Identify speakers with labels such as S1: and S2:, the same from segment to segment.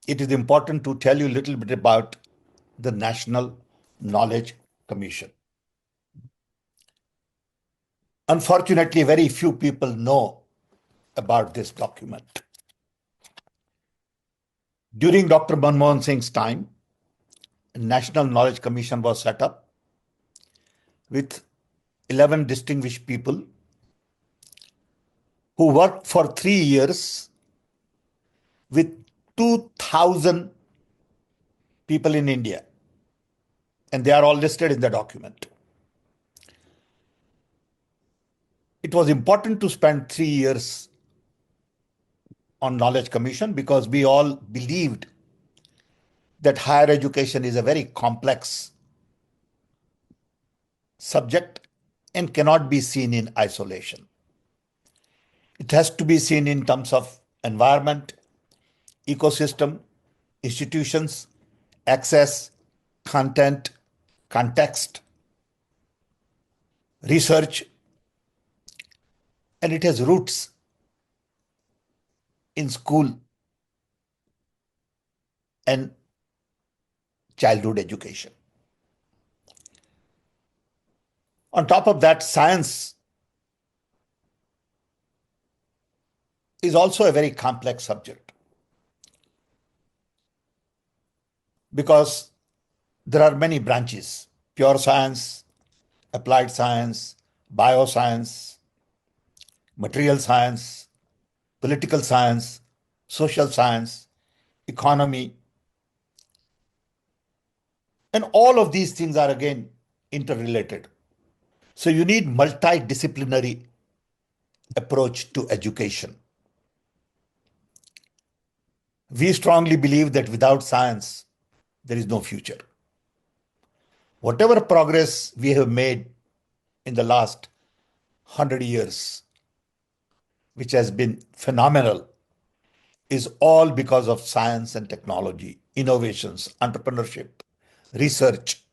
S1: it is important to tell you a little bit about the National Knowledge Commission. Unfortunately, very few people know about this document. During Dr. Manmohan Singh's time, a National Knowledge Commission was set up with 11 distinguished people who worked for 3 years with 2,000 people in India. And they are all listed in the document. It was important to spend 3 years on Knowledge Commission because we all believed that higher education is a very complex subject and cannot be seen in isolation. It has to be seen in terms of environment, ecosystem, institutions, access, content, context, research, and it has roots in school and childhood education. On top of that, science is also a very complex subject because there are many branches: pure science, applied science, bioscience, material science, political science, social science, economy. And all of these things are again interrelated. So you need multidisciplinary approach to education. We strongly believe that without science, there is no future. Whatever progress we have made in the last 100 years, which has been phenomenal, is all because of science and technology, innovations, entrepreneurship, research.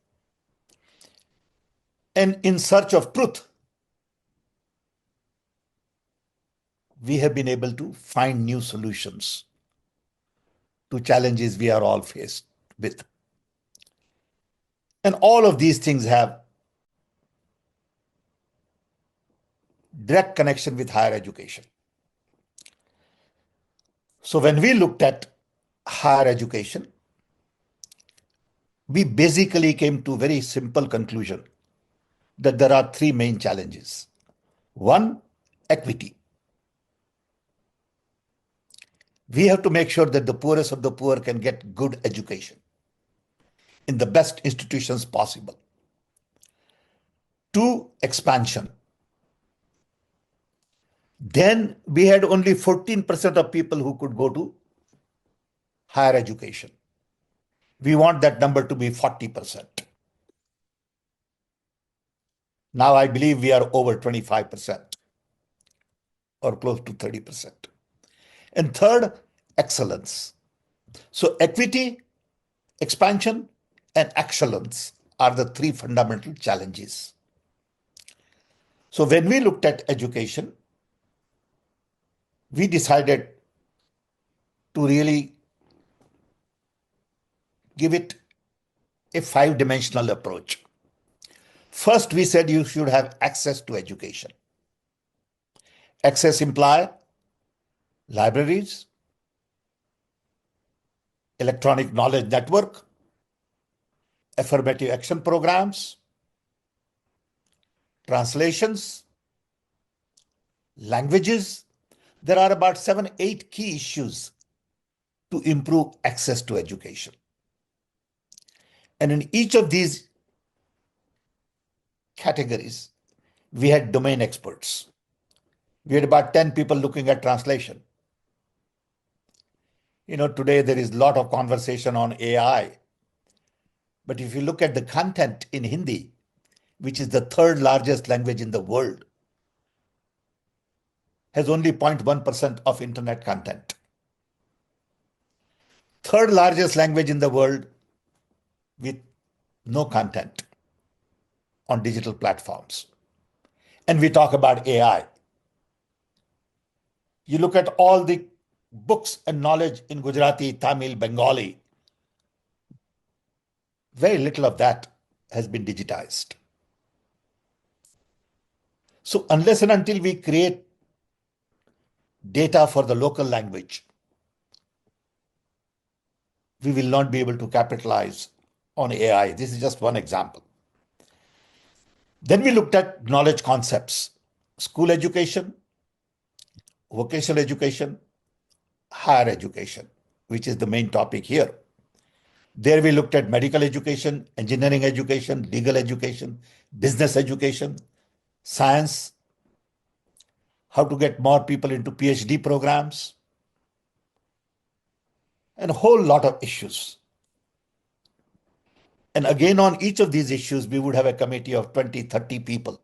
S1: And in search of truth, we have been able to find new solutions to challenges we are all faced with. And all of these things have direct connection with higher education. So when we looked at higher education, we basically came to a very simple conclusion that there are three main challenges. One, equity. We have to make sure that the poorest of the poor can get good education in the best institutions possible. Two, expansion. Then we had only 14% of people who could go to higher education. We want that number to be 40%. Now I believe we are over 25% or close to 30%. And third, excellence. So equity, expansion, and excellence are the three fundamental challenges. So when we looked at education, we decided to really give it a five-dimensional approach. First, we said you should have access to education. Access imply libraries, electronic knowledge network, affirmative action programs, translations, languages. There are about 7-8 key issues to improve access to education. And in each of these categories, we had domain experts. We had about 10 people looking at translation. Today there is a lot of conversation on AI. But if you look at the content in Hindi, which is the third largest language in the world, has only 0.1% of internet content. Third largest language in the world with no content on digital platforms. And we talk about AI. You look at all the books and knowledge in Gujarati, Tamil, Bengali. Very little of that has been digitized. So unless and until we create data for the local language, we will not be able to capitalize on AI. This is just one example. Then we looked at knowledge concepts, school education, vocational education, higher education, which is the main topic here. There we looked at medical education, engineering education, legal education, business education, science, how to get more people into PhD programs, and a whole lot of issues. And again, on each of these issues, we would have a committee of 20, 30 people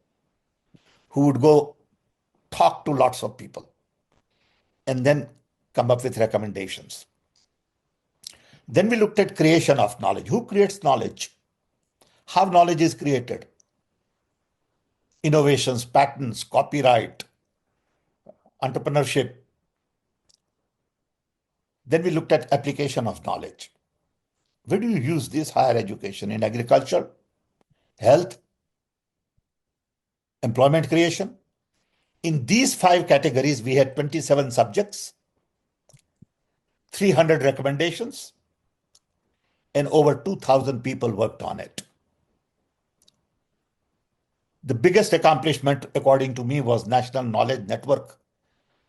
S1: who would go talk to lots of people and then come up with recommendations. Then we looked at creation of knowledge. Who creates knowledge? How knowledge is created? Innovations, patents, copyright, entrepreneurship. Then we looked at application of knowledge. Where do you use this higher education? In agriculture, health, employment creation? In these 5 categories, we had 27 subjects, 300 recommendations, and over 2,000 people worked on it. The biggest accomplishment, according to me, was National Knowledge Network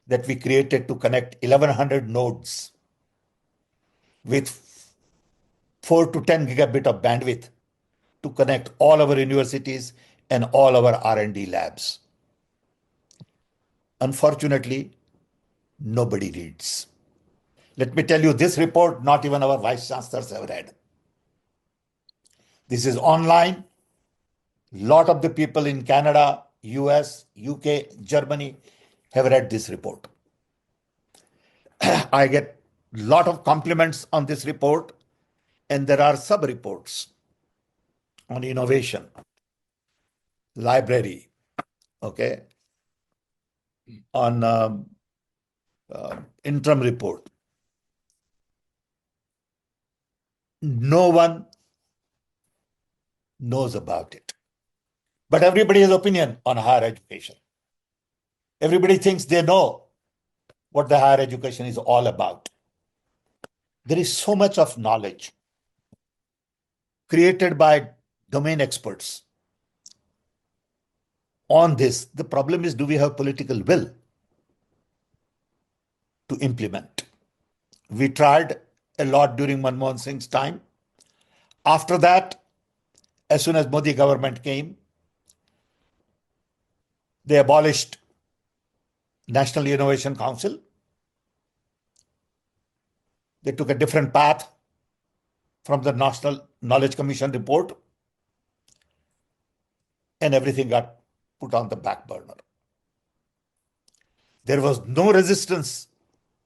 S1: that we created to connect 1,100 nodes with 4 to 10 gigabit of bandwidth to connect all our universities and all our R&D labs. Unfortunately, nobody reads. Let me tell you, this report, not even our vice chancellors have read. This is online. Lot of the people in Canada, US, UK, Germany have read this report. I get a lot of compliments on this report, and there are sub-reports on innovation, library, okay, on interim report. No one knows about it. But everybody has opinion on higher education. Everybody thinks they know what the higher education is all about. There is so much of knowledge created by domain experts on this. The problem is, do we have political will to implement? We tried a lot during Manmohan Singh's time. After that, as soon as Modi government came, they abolished National Innovation Council. They took a different path from the National Knowledge Commission report, and everything got put on the back burner. There was no resistance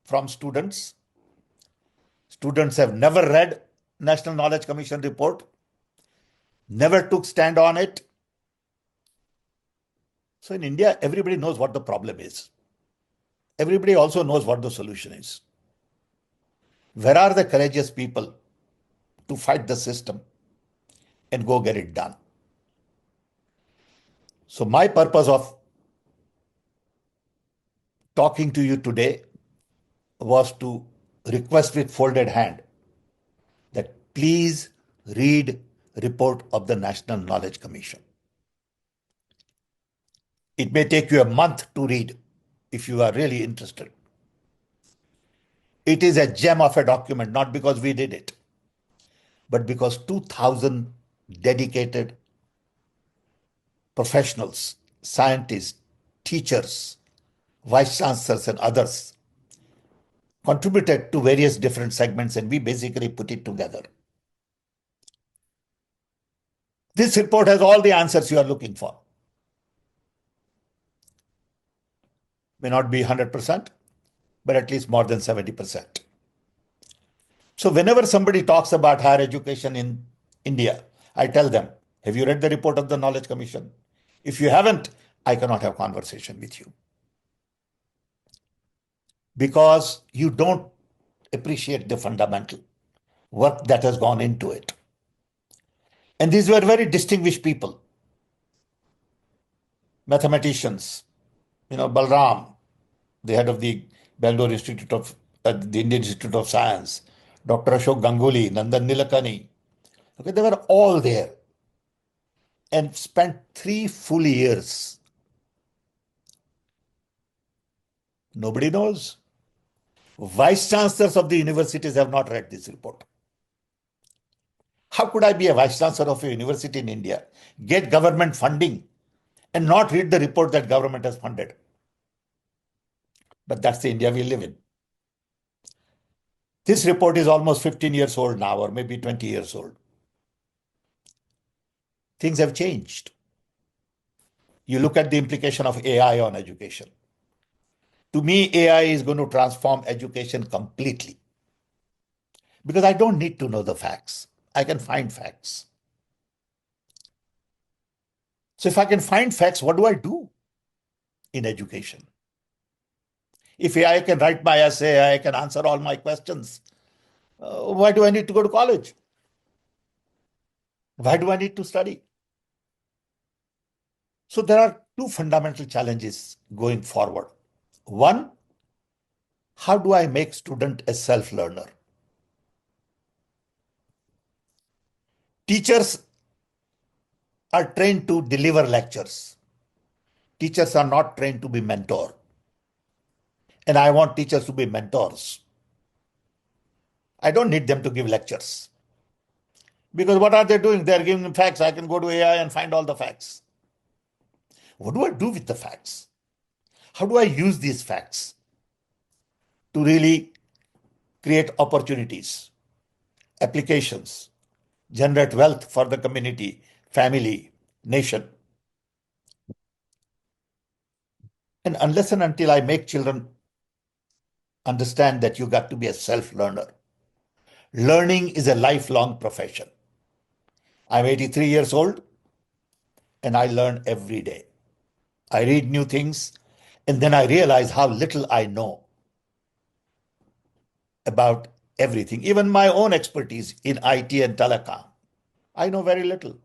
S1: from students. Students have never read National Knowledge Commission report, never took stand on it. So in India, everybody knows what the problem is. Everybody also knows what the solution is. Where are the courageous people to fight the system and go get it done? So my purpose of talking to you today was to request with folded hand that please read report of the National Knowledge Commission. It may take you a month to read if you are really interested. It is a gem of a document, not because we did it, but because 2,000 dedicated professionals, scientists, teachers, vice chancellors, and others contributed to various different segments, and we basically put it together. This report has all the answers you are looking for. May not be 100%, but at least more than 70%. So whenever somebody talks about higher education in India, I tell them, have you read the report of the Knowledge Commission? If you haven't, I cannot have conversation with you. because you don't appreciate the fundamental work that has gone into it. And these were very distinguished people, mathematicians, Balram, the head of the Bangalore Institute of the Indian Institute of Science, Dr. Ashok Ganguly, Nandan Nilekani. Okay, they were all there and spent 3 full years. Nobody knows. Vice chancellors of the universities have not read this report. How could I be a vice chancellor of a university in India, get government funding, and not read the report that government has funded? But that's the India we live in. This report is almost 15 years old now, or maybe 20 years old. Things have changed. You look at the implication of AI on education. To me, AI is going to transform education completely because I don't need to know the facts. I can find facts. So if I can find facts, what do I do in education? If AI can write my essay, AI can answer all my questions, why do I need to go to college? Why do I need to study? So there are two fundamental challenges going forward. One, how do I make student a self-learner? Teachers are trained to deliver lectures. Teachers are not trained to be mentor. And I want teachers to be mentors. I don't need them to give lectures. Because what are they doing? They're giving facts. I can go to AI and find all the facts. What do I do with the facts? How do I use these facts to really create opportunities, applications, generate wealth for the community, family, nation? And unless and until I make children understand that you got to be a self-learner, learning is a lifelong profession. I'm 83 years old and I learn every day. I read new things and then I realize how little I know about everything, even my own expertise in IT and telecom. I know very little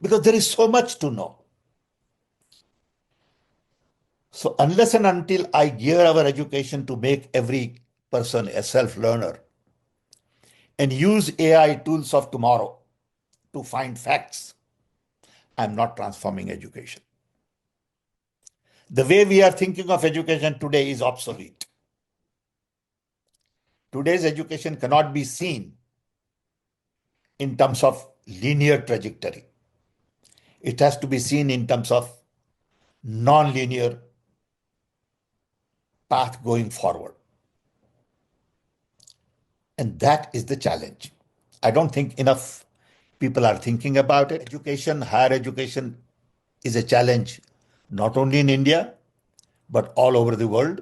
S1: because there is so much to know. So unless and until I gear our education to make every person a self-learner and use AI tools of tomorrow to find facts, I'm not transforming education. The way we are thinking of education today is obsolete. Today's education cannot be seen in terms of linear trajectory. It has to be seen in terms of non-linear path going forward. And that is the challenge. I don't think enough people are thinking about it. Education, higher education is a challenge not only in India, but all over the world.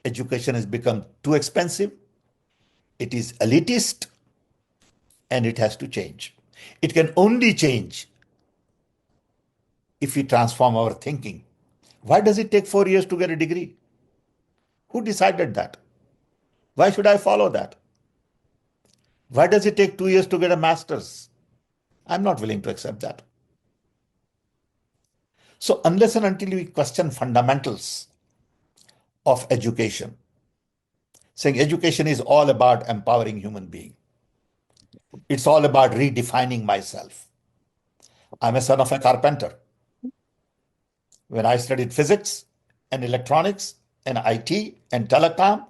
S1: Education has become too expensive. It is elitist and it has to change. It can only change if we transform our thinking. Why does it take 4 years to get a degree? Who decided that? Why should I follow that? Why does it take 2 years to get a master's? I'm not willing to accept that. So unless and until we question fundamentals of education, saying education is all about empowering human being, it's all about redefining myself. I'm a son of a carpenter. When I studied physics and electronics and IT and telecom,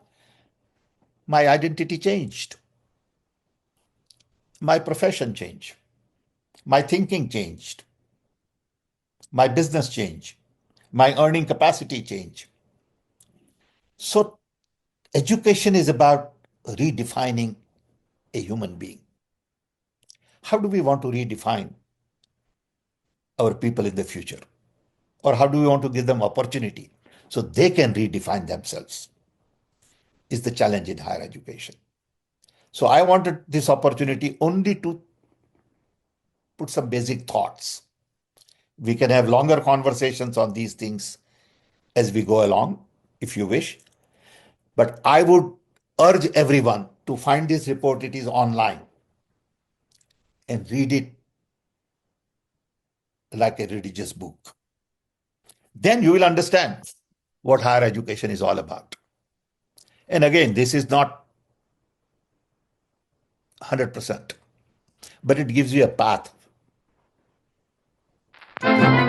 S1: my identity changed. My profession changed. My thinking changed. My business changed. My earning capacity changed. So education is about redefining a human being. How do we want to redefine our people in the future? Or how do we want to give them opportunity so they can redefine themselves? Is the challenge in higher education. So I wanted this opportunity only to put some basic thoughts. We can have longer conversations on these things as we go along, if you wish. But I would urge everyone to find this report. It is online and read it like a religious book. Then you will understand what higher education is all about. And again, this is not 100%, but it gives you a path to take.